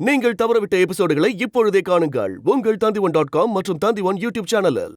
நீங்கள் தவறவிட்ட எபிசோடுகளை இப்பொழுதே காணுங்கள் உங்கள் Tandivan.com மற்றும் Tandivan யூடியூப் சேனலில்.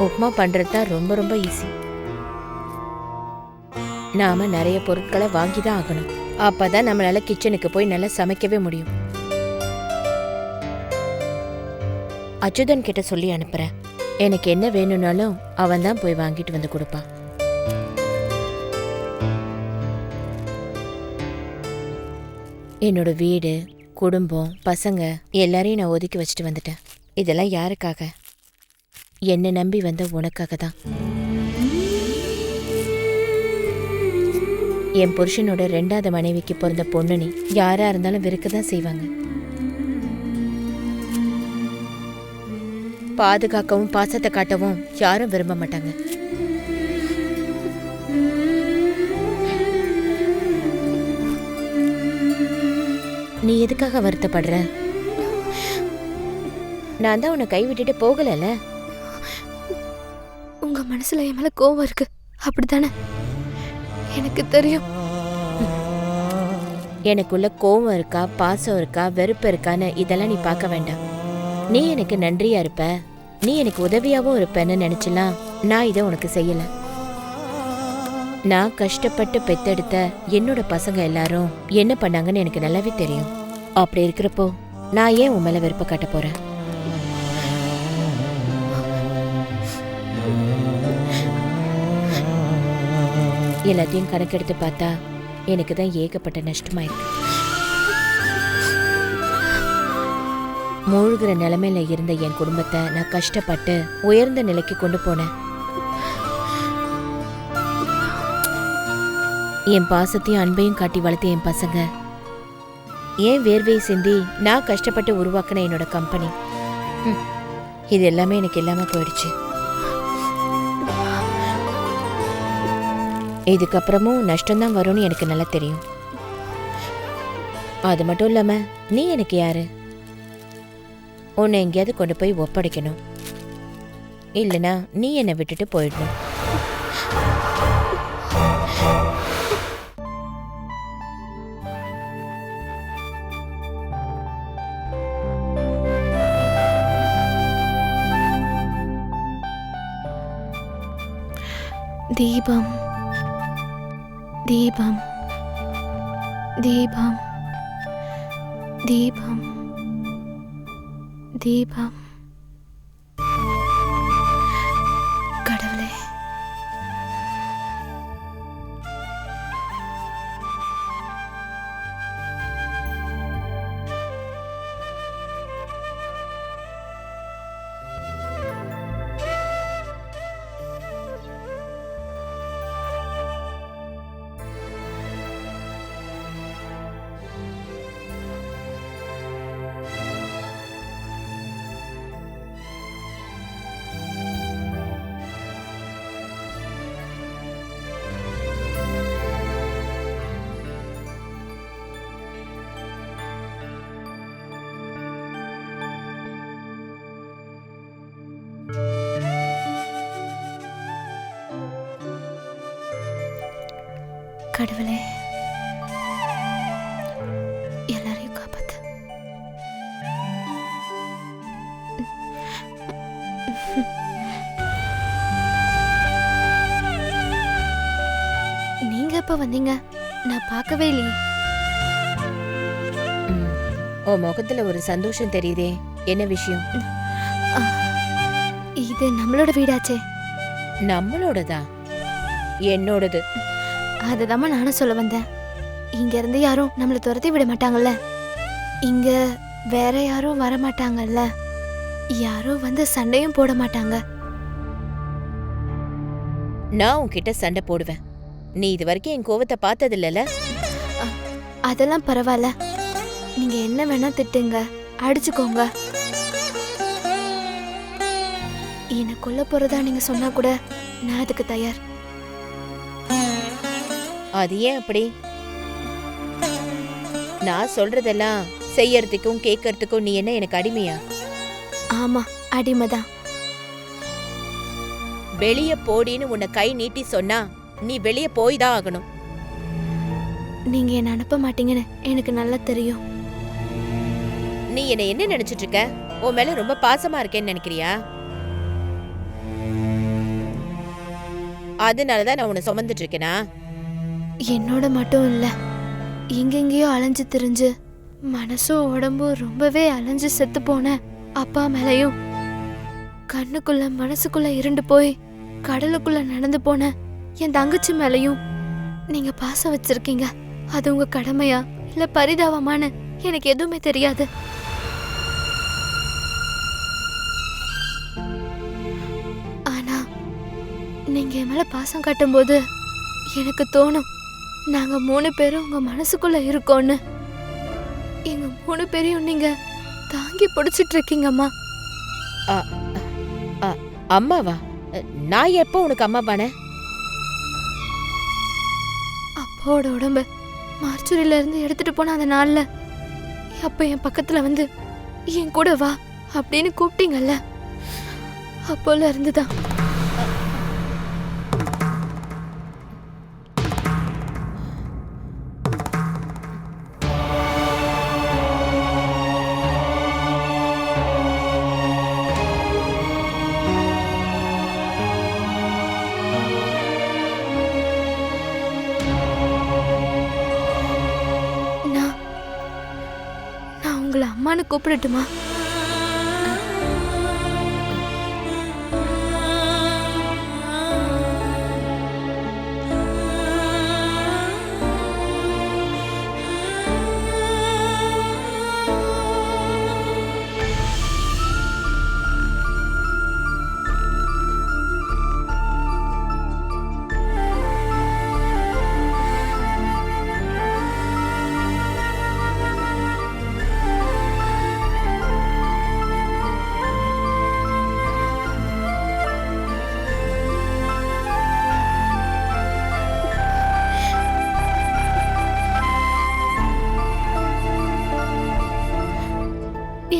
உப்மா பண்ணுறது தான் ரொம்ப ரொம்ப ஈஸி. நாம நிறைய பொருட்களை வாங்கி தான் ஆகணும். அப்பதான் நம்மளால கிச்சனுக்கு போய் நல்லா சமைக்கவே முடியும். அச்சுதன் கிட்ட சொல்லி அனுப்புறேன். எனக்கு என்ன வேணும்னாலும் அவன் தான் போய் வாங்கிட்டு வந்து கொடுப்பான். என்னோட வீடு, குடும்பம், பசங்க எல்லாரையும் நான் ஒதுக்கி வச்சுட்டு வந்துட்டேன். இதெல்லாம் யாருக்காக? என்னை நம்பி வந்த உனக்காக தான். என் புருஷனோட 2வது மனைவிக்கு பிறந்த பொண்ணு நீ. யாரா இருந்தாலும் வெறுக்க தான் செய்வாங்க. பாதுகாக்கவும் பாசத்தை காட்டவும் யாரும் விரும்ப மாட்டாங்க. நீ எதுக்காக வருத்தப்படுற? நான் தான் உன்னை கைவிட்டுட்டு போகலல. உங்க மனசுல என் மேல கோவம் இருக்கு, அப்படித்தானே? எனக்கு தெரியும். எனக்குள்ள கோவம் இருக்கா, பாசம் இருக்கா, வெறுப்பு இருக்கான்னு இதெல்லாம் நீ பார்க்க வேண்டாம். நீ எனக்கு நன்றியா இருப்ப, நீ எனக்கு உதவியாவும் இருப்பேன்னு நினைச்சலாம் நான் இதை உனக்கு செய்யல. நான் கஷ்டப்பட்டு பெத்தெடுத்த என்னோட பசங்க எல்லாரும் என்ன பண்ணாங்கன்னு எனக்கு நல்லாவே தெரியும். அப்படி இருக்கிறப்போ நான் ஏன் உன் மேல வெறுப்ப காட்ட போறேன்? எல்லாத்தையும் கணக்கெடுத்து பார்த்தா எனக்கு தான் ஏகப்பட்ட நஷ்டமாயிருக்கு. மூழ்கிற நிலைமையில இருந்த என் குடும்பத்தை நான் கஷ்டப்பட்டு உயர்ந்த நிலைக்கு கொண்டு போனேன். என் பாசத்தையும் அன்பையும் காட்டி வளர்த்த என் பசங்க, ஏன் வேர்வை சிந்தி நான் கஷ்டப்பட்டு உருவாக்கின என்னோட கம்பெனி, இது எல்லாமே எனக்கு இல்லாம போயிடுச்சு. இதுக்கப்புறமும் நஷ்டம்தான் வரும்னு எனக்கு நல்லா தெரியும். அது மட்டும் இல்லாம நீ எனக்கு யாரு? உன்னை எங்கேயாவது கொண்டு போய் ஒப்படைக்கணும், இல்லைனா நீ என்னை விட்டுட்டு போயிடணும். தீபம் தீபம் தீபம் தீபம் தீபம். கடவுளே, கடவுளே, எல்லாரையும் காப்பாத்து. நீங்க எப்ப வந்தீங்க? நான் பார்க்கவே இல்லையே. உன் முகத்துல ஒரு சந்தோஷம் தெரியுதே, என்ன விஷயம்? இது நம்மளோட வீடாச்சே. நம்மளோடதா? என்னோடது. அதுதாம்மா நானும் சொல்ல வந்தேன். இங்க இருந்து யாரும் நம்மள துரத்தி விட மாட்டாங்கல்ல, இங்க வேற யாரும் வர மாட்டாங்கல்ல, யாரும் வந்து சண்டையும் போட மாட்டாங்க. நான் உன்கிட்ட சண்டை போடுவேன். நீ இது வரைக்கும் என் கோவத்தை பார்த்தது இல்லல. அதெல்லாம் பரவாயில்ல, நீங்க என்ன வேணா திட்டுங்க, அடிச்சுக்கோங்க. என்ன கொல்ல போறதா நீங்க சொன்னா கூட நான் அதுக்கு தயார். அது ஏன் அப்படி? நான் சொல்றதெல்லாம் செய்யறதுக்கும் கேட்கறதுக்கும் நீ என்ன எனக்கு அடிமையா? ஆமா, அடிமைதான். வெளிய போடின்னு உன்னை கை நீட்டி சொன்னா நீ வெளிய போய் தான் ஆகணும். நீங்க என்ன அனுப்ப மாட்டீங்கன்னு எனக்கு நல்லா தெரியும். நீ என்ன என்ன நினைச்சிட்டு இருக்க? உன் மேல ரொம்ப பாசமா இருக்கேன்னு நினைக்கிறியா? அதனாலதான் நான் உன்னை சுமந்துட்டு இருக்கேனா? என்னோட மட்டும் இல்ல, எங்கெங்கேயோ அலைஞ்சு திரிஞ்சு மனசும் உடம்பும் ரொம்பவே அலைஞ்சு செத்து போன அப்பா மேலையும், கண்ணுக்குள்ள மனசுக்குள்ள இருண்டு போய் கடலுக்குள்ள நடந்து போன என் தங்கச்சி மேலையும் நீங்க பாசம் வச்சிருக்கீங்க. அது உங்க கடமையா இல்ல பரிதாபமானு எனக்கு எதுவுமே தெரியாது. ஆனா நீங்க என் மேல பாசம் காட்டும்போது எனக்கு தோணும், நாங்க 3 பேரும் உங்க மனசுக்குள்ள இருக்கோன்னு. எங்க 3 பேரையும் நீங்க தாங்கி பிடிச்சிட்டு இருக்கீங்கம்மா. அம்மாவா? நான் எப்போ உனக்கு அம்மா பானே? அப்பாவோட உடம்ப மார்ச்சுரியில இருந்து எடுத்துட்டு போன அந்த நாள்ல அப்ப என் பக்கத்துல வந்து என் கூட வா அப்படின்னு கூப்பிட்டீங்கல்ல, அப்போல இருந்துதான். நான் உங்களை அம்மான்னு கூப்பிடட்டுமா?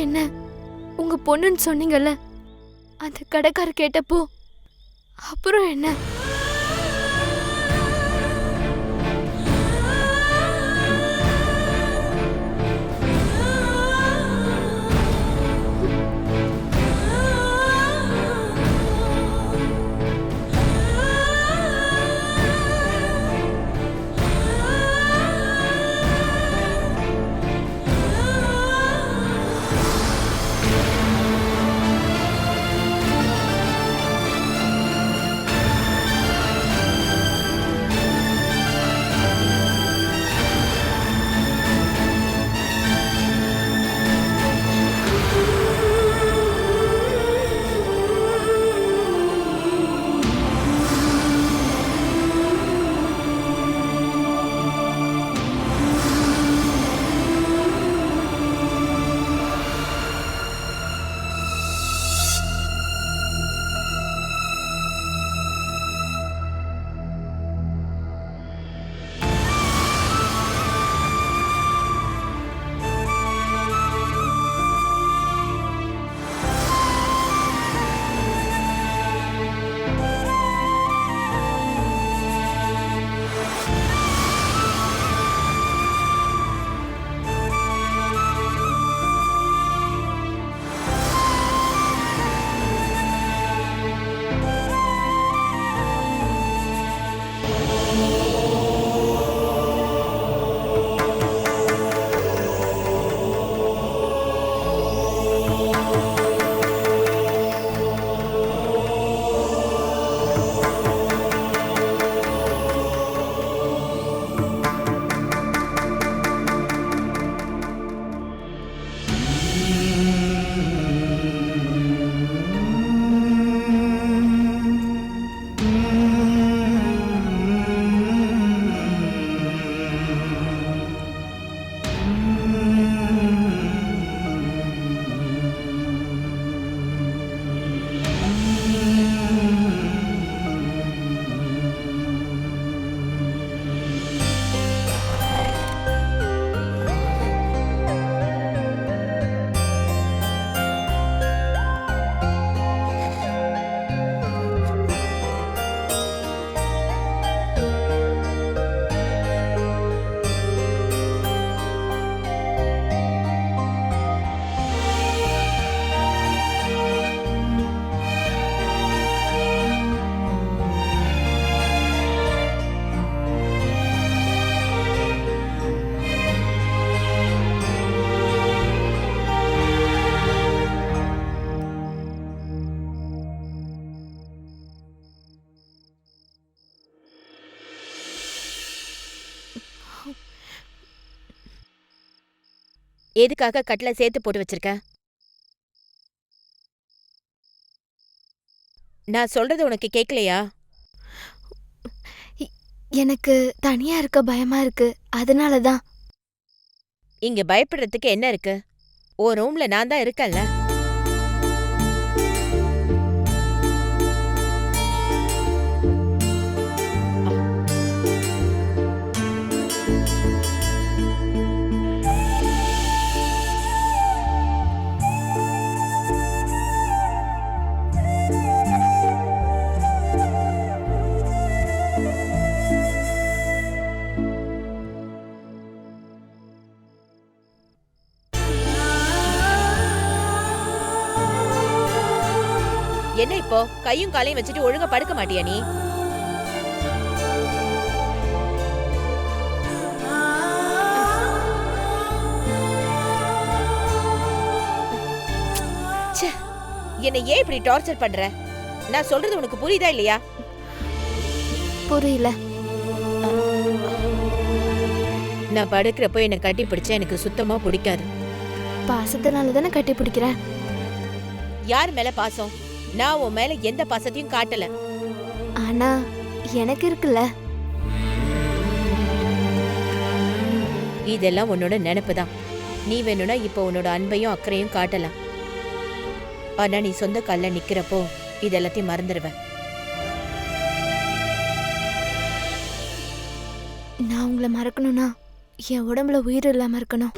என்ன உங்க பொண்ணுன்னு சொன்னீங்கல்ல, அந்த கடைக்கார கேட்டப்போ அப்புறம் என்ன? எதுக்காக கட்டில சேர்த்து போட்டு வச்சிருக்க? நான் சொல்றது உனக்கு கேக்கலையா? எனக்கு தனியா இருக்க பயமா இருக்கு, அதனால தான். இங்க பயப்படுறதுக்கு என்ன இருக்கு? ஓ ரூம்ல நான் தான் இருக்கேன்ல. என்ன இப்போ கையும் காலையும் வச்சுட்டு ஒழுங்கா படுக்க மாட்டியா நீ? ச்சே, என்னை ஏன் இப்படி டார்ச்சர் பண்ற? நான் சொல்றது உனக்கு புரியுதா இல்லையா? புரியல. நான் படுக்கிறப்போ என்னை கட்டி பிடிச்சா எனக்கு சுத்தமா பிடிக்காது. பாசத்தினால தானே கட்டி பிடிக்கிறேன். யார் மேல பாசம்? நான் உன் மேல எந்த பாசத்தையும் காட்டல. ஆனா எனக்கு இருக்குல்ல. இதெல்லாம் உன்னோட நினைப்பு தான். நீ வேணும்னா இப்போ உன்னோட அன்பையும் அக்கறையும் காட்டலாம். ஆனா நீ சொந்த கால்ல நிக்கிறப்போ இதெல்லாத்தையும் மறந்துடுவ. நான் உங்களை மறக்கணும்னா என் உடம்புல உயிர் இல்லாம இருக்கணும்.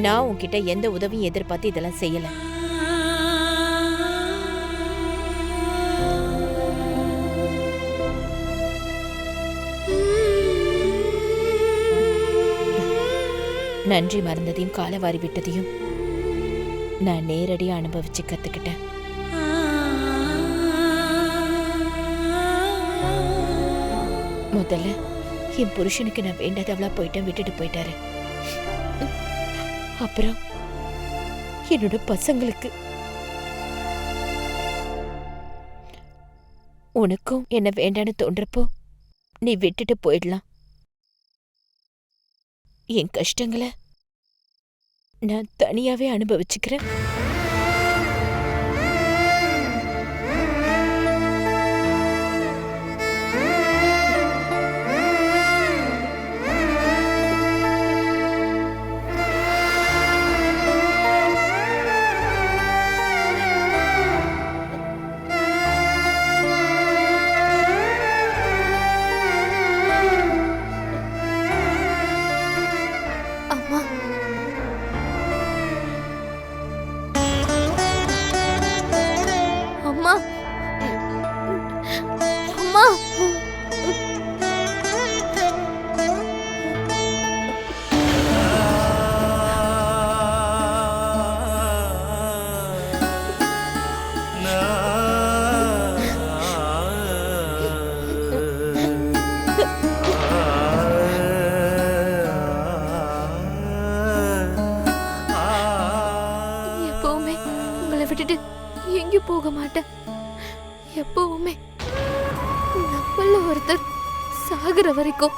நான் உன்கிட்ட எந்த உதவியும் எதிர்பார்த்து இதெல்லாம் செய்யல. நன்றி மறந்ததையும் காலவாரி விட்டதையும் நான் நேரடியா அனுபவிச்சு கத்துக்கிட்டேன். முதல்ல என் புருஷனுக்கு நான் வேண்டாதவளா போயிட்டேன், விட்டுட்டு போயிட்டாரு. அப்புறம் என்னோட பசங்களுக்கு. உனக்கும் என்ன வேண்டான்னு தோன்றப்போ நீ விட்டுட்டு போயிடலாம். என் கஷ்டங்களை நான் தனியாவே அனுபவிச்சுக்கிறேன். அம்மா, அம்மா, அம்மா. எப்பவுமே உங்களை விட்டுட்டு எங்கேயும் போக மாட்டேன். எப்பவுமே நம்மள ஒருத்தர் சாகுற வரைக்கும்.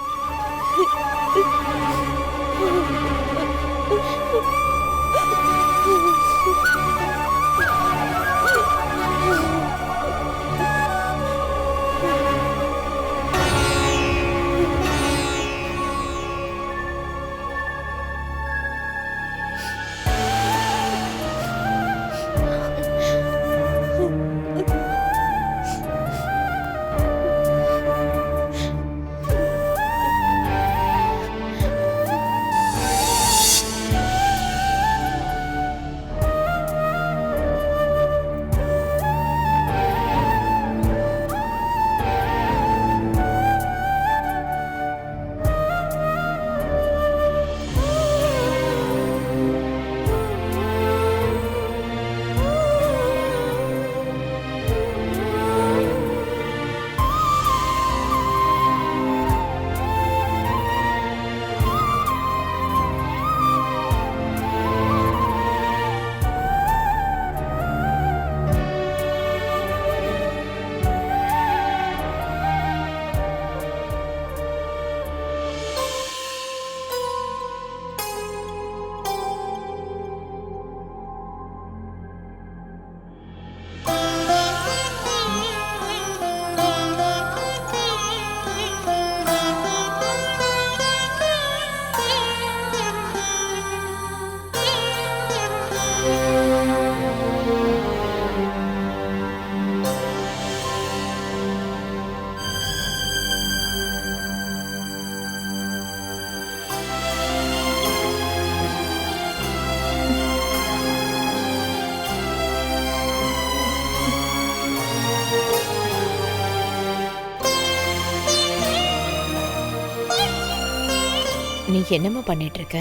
நீ என்னம்மா பண்ணிட்டு இருக்க?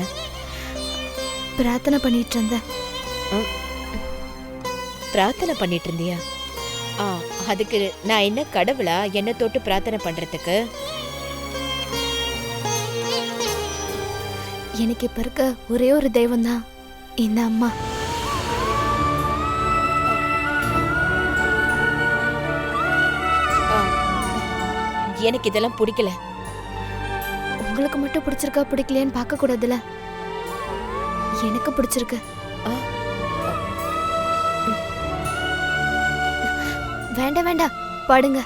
பிரார்த்தனை பண்ணிட்டு இருந்தேன். பிரார்த்தனை பண்ணிட்டு இருந்தியா? அதுக்கு நான் என்ன கடவுளா என்ன தொட்டு பிரார்த்தனை பண்றதுக்கு? எனக்கு இப்ப இருக்க ஒரே ஒரு தெய்வம் தான் இந்த அம்மா. எனக்கு இதெல்லாம் பிடிக்கல. உங்களுக்கு மட்டும் பிடிச்சிருக்கா பிடிக்கலையான்னு பார்க்க கூடாதுல. எனக்கு பிடிச்சிருக்கு. வேண்டாம் வேண்டாம், படுங்க.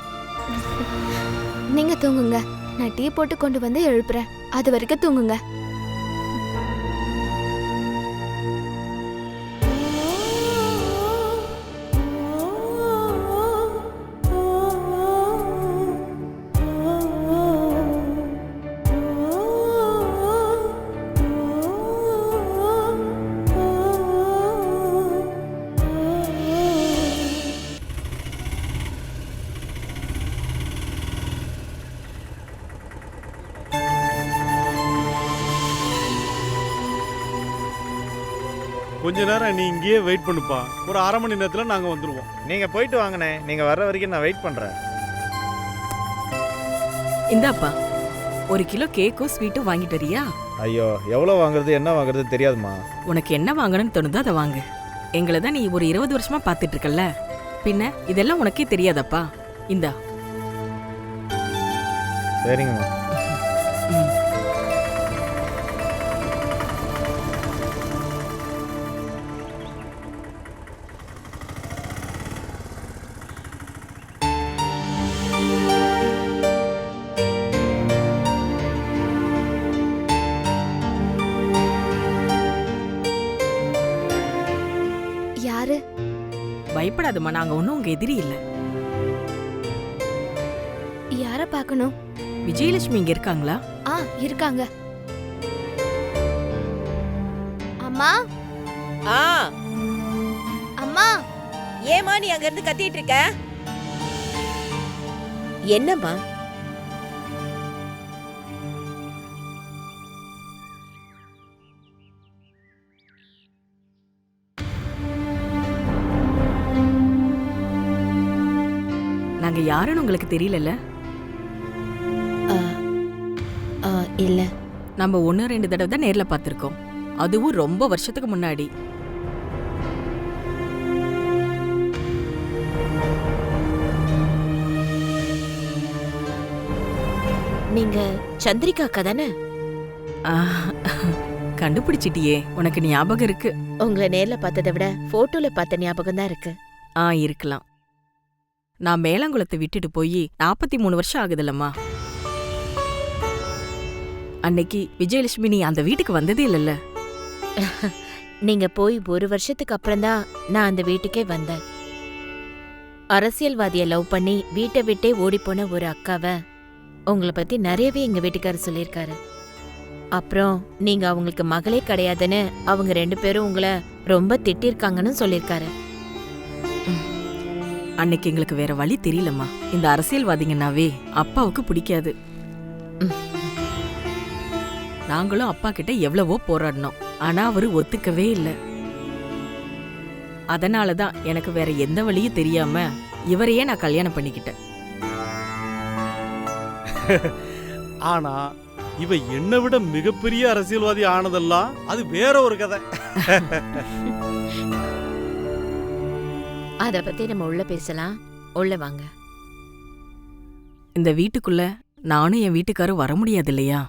நீங்க தூங்குங்க. நான் டீ போட்டு கொண்டு வந்து எழுப்புறேன். அது வரைக்கும் தூங்குங்க. கொஞ்ச நேரம் நீ இங்கேயே வெயிட் பண்ணுப்பா. ஒரு அரை மணி நேரத்தில் நாங்கள் வந்துடுவோம். நீங்கள் போயிட்டு வாங்கண்ணே. நீங்கள் வர்ற வரைக்கும் நான் வெயிட் பண்ணுறேன். இந்தாப்பா, 1 கிலோ கேக்கும் ஸ்வீட்டும் வாங்கிட்டு வரியா? ஐயோ, எவ்வளோ வாங்குறது என்ன வாங்குறது தெரியாதுமா. உனக்கு என்ன வாங்கணும்னு தோணுதோ அதை வாங்கு. எங்களை தான் நீ ஒரு 20 வருஷமா பார்த்துட்டு இருக்கல்ல, பின்ன இதெல்லாம் உனக்கே தெரியாதப்பா. இந்தா. சரிங்கம்மா. யாரு? பயப்படாதம்மா, நாங்க ஒன்றும் உங்க எதிரி இல்லை. யார பார்க்கணும்? விஜயலட்சுமி இங்க இருக்காங்களா? இருக்காங்க. அம்மா, அம்மா. ஏமா நீ அங்க இருந்து கத்திட்டு இருக்க? என்னம்மா? நாங்க யாருன்னு உங்களுக்கு தெரியலல்ல? இல்ல. நம்ம 1-2 தடவை தான் நேர்ல பார்த்திருக்கோம். அதுவும் ரொம்ப வருஷத்துக்கு முன்னாடி. நீங்க சந்திரிகா அக்கா தானே? கண்டுபிடிச்சிட்டியே, உனக்கு ஞாபகம் இருக்கு. உங்களை நேர்ல பார்த்ததை விட போட்டோல பார்த்த ஞாபகம் தான் இருக்கு. இருக்கலாம். நான் மேலங்குளத்தை விட்டுட்டு போய் 43 வருஷம் ஆகுதுல்லம்மா. அன்னைக்கு விஜயலட்சுமி நீ அந்த வீட்டுக்கு வந்ததே இல்லைல்ல? நீங்க போய் 1 வருஷத்துக்கு அப்புறம் தான் நான் அந்த வீட்டுக்கே வந்தேன். அரசியல்வாதிய லவ் பண்ணி வீட்டை விட்டே ஓடிப்போன ஒரு அக்காவை உங்களை பத்தி நிறையவே எங்க வீட்டுக்காரர் சொல்லியிருக்காரு. அப்புறம் நீங்க அவங்களுக்கு மகளே கிடையாதுன்னு அவங்க 2 பேரும் உங்களை ரொம்ப திட்டிருக்காங்கன்னு சொல்லியிருக்காரு. அன்னைக்கு எங்களுக்கு வேற வழி தெரியலம்மா. இந்த அரசியல்வாதிங்கன்னாவே அப்பாவுக்கு பிடிக்காது. நாங்களும் அப்பா கிட்ட எவ்வளவோ போராடினோம். ஆனா அவரு ஒத்துக்கவே இல்லை. அதனாலதான் எனக்கு வேற எந்த வழியும் தெரியாம இவரையே நான் கல்யாணம் பண்ணிக்கிட்டேன். ஆனா இவ என்னை விட மிகப்பெரிய அரசியல்வாதி ஆனதெல்லாம் அது வேற ஒரு கதை. அத பத்தி நம்ம உள்ள பேசலாம். உள்ள வாங்க. இந்த வீட்டுக்குள்ள நானும் என் வீட்டுக்காரும் வர முடியாது இல்லையா?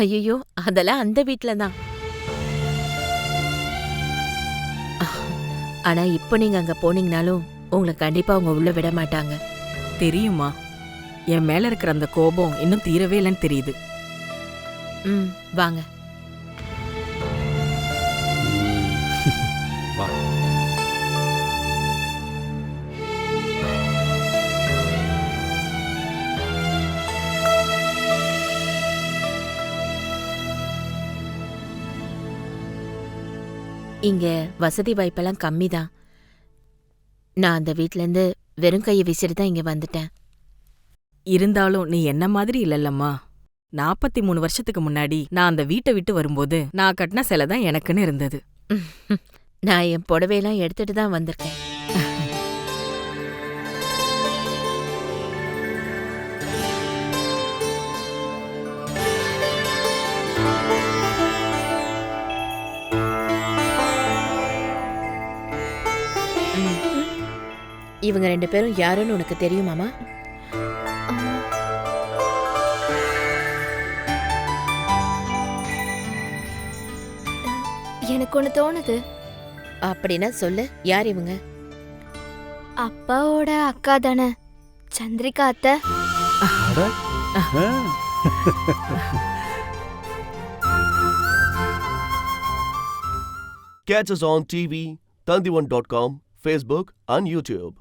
ஐயோ, அதெல்லாம் அந்த வீட்ல தான். ஆனா இப்ப நீங்க அங்க போனீங்கனாலும் உங்களை கண்டிப்பா அவங்க உள்ள விட மாட்டாங்க. தெரியுமா, என் மேல இருக்கிற அந்த கோபம் இன்னும் தீரவே இல்லைன்னு தெரியுது. வாங்க. இங்க வசதி வாய்ப்பெல்லாம் கம்மி தான். நான் அந்த வீட்ல இருந்து வெறும் கையை வீசிட்டு தான் இங்க வந்துட்டேன். இருந்தாலும் நீ என்ன மாதிரி இல்லல்லம்மா. 43 வருஷத்துக்கு முன்னாடி நான் அந்த வீட்டை விட்டு வரும்போது நான் கட்டின சிலை தான் எனக்குன்னு இருந்தது. நான் என் புடவையெல்லாம் எடுத்துட்டு தான் வந்திருக்கேன். இவங்க 2 பேரும் யாருன்னு உனக்கு தெரியுமாமா? எனக்கு ஒன்று தோணுது. அப்படின்னா சொல்லு, யார் இவங்க? அப்பாவோட அக்கா தானே சந்திரிகா அத்தை. Catch us on TV, Tandivan.com, Facebook and YouTube.